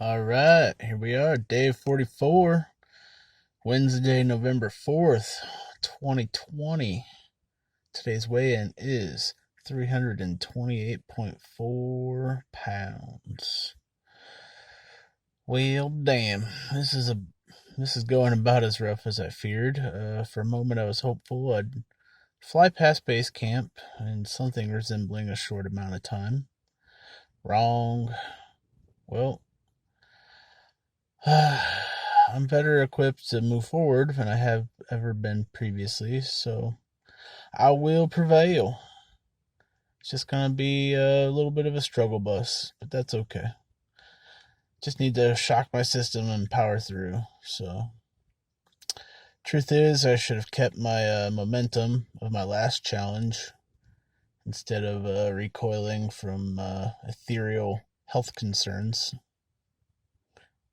All right, here we are, day 44, Wednesday, November 4th, 2020. Today's weigh-in is 328.4 pounds. Well, damn, this is going about as rough as I feared. For a moment, I was hopeful I'd fly past base camp in something resembling a short amount of time. Wrong. Well, I'm better equipped to move forward than I have ever been previously, so I will prevail. It's just gonna be a little bit of a struggle bus, but that's okay. Just need to shock my system and power through. So, truth is, I should have kept my momentum of my last challenge instead of recoiling from ethereal health concerns.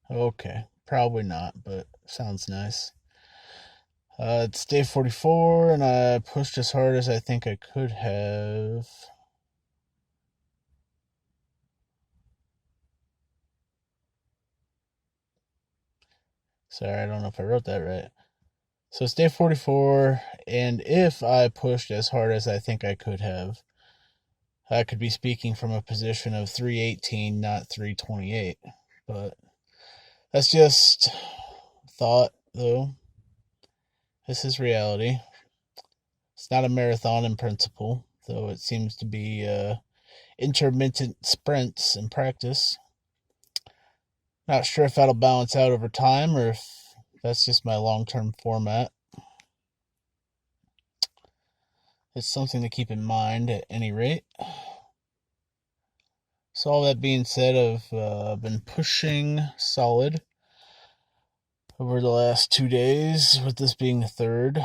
Okay, probably not, but sounds nice. It's day 44, and I pushed as hard as I think I could have. Sorry, I don't know if I wrote that right. So it's day 44, and if I pushed as hard as I think I could have, I could be speaking from a position of 318, not 328. But that's just thought, though. This is reality. It's not a marathon in principle, though it seems to be intermittent sprints in practice. Not sure if that'll balance out over time or if that's just my long-term format. It's something to keep in mind at any rate. So all that being said, I've been pushing solid over the last 2 days, with this being the third.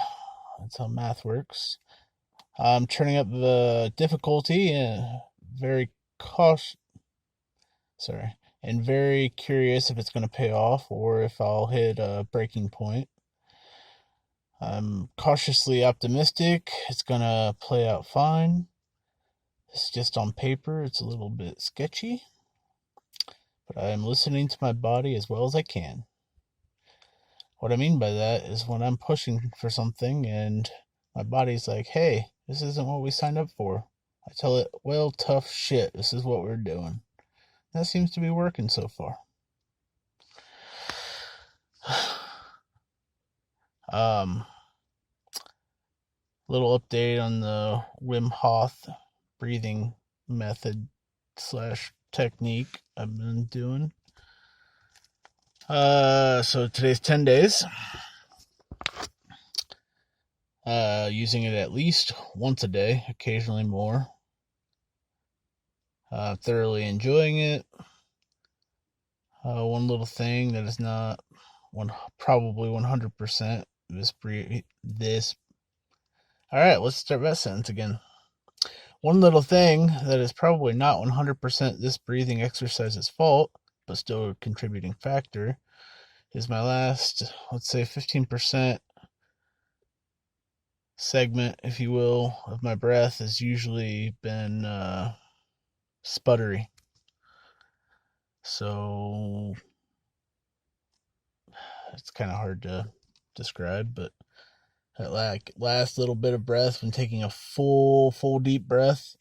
That's how math works. I'm turning up the difficulty and very cautious. Sorry, and very curious if it's going to pay off or if I'll hit a breaking point. I'm cautiously optimistic it's going to play out fine. It's just on paper, it's a little bit sketchy, but I am listening to my body as well as I can. What I mean by that is when I'm pushing for something and my body's like, hey, this isn't what we signed up for, I tell it, well, tough shit, this is what we're doing. That seems to be working so far. um, Little update on the Wim Hof breathing method slash technique I've been doing. So today's 10 days. Using it at least once a day, occasionally more. Thoroughly enjoying it. One little thing that is not probably 100% this. All right, let's start that sentence again. One little thing that is probably not 100% this breathing exercise's fault, but still a contributing factor, is my last, let's say, 15% segment, if you will, of my breath has usually been sputtery. So it's kind of hard to describe, but that last little bit of breath, when taking a full deep breath,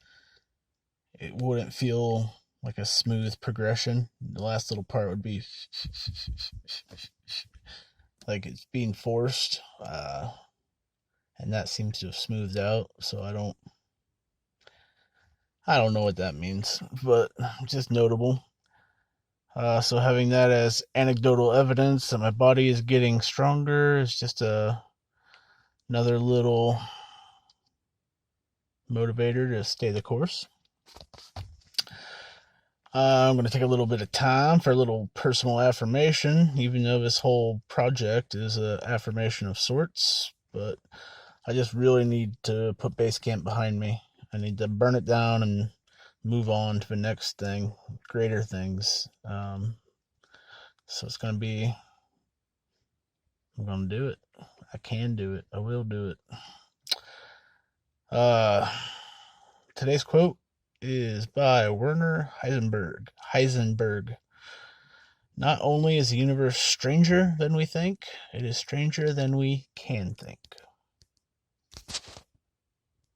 it wouldn't feel like a smooth progression. The last little part would be like it's being forced, and that seems to have smoothed out. So I don't know what that means, but just notable. So having that as anecdotal evidence that my body is getting stronger is just another little motivator to stay the course. I'm going to take a little bit of time for a little personal affirmation, even though this whole project is an affirmation of sorts. But I just really need to put Basecamp behind me. I need to burn it down and move on to the next thing, greater things. So it's going to be, I'm going to do it. I can do it. I will do it. Today's quote is by Werner Heisenberg. Not only is the universe stranger than we think, it is stranger than we can think.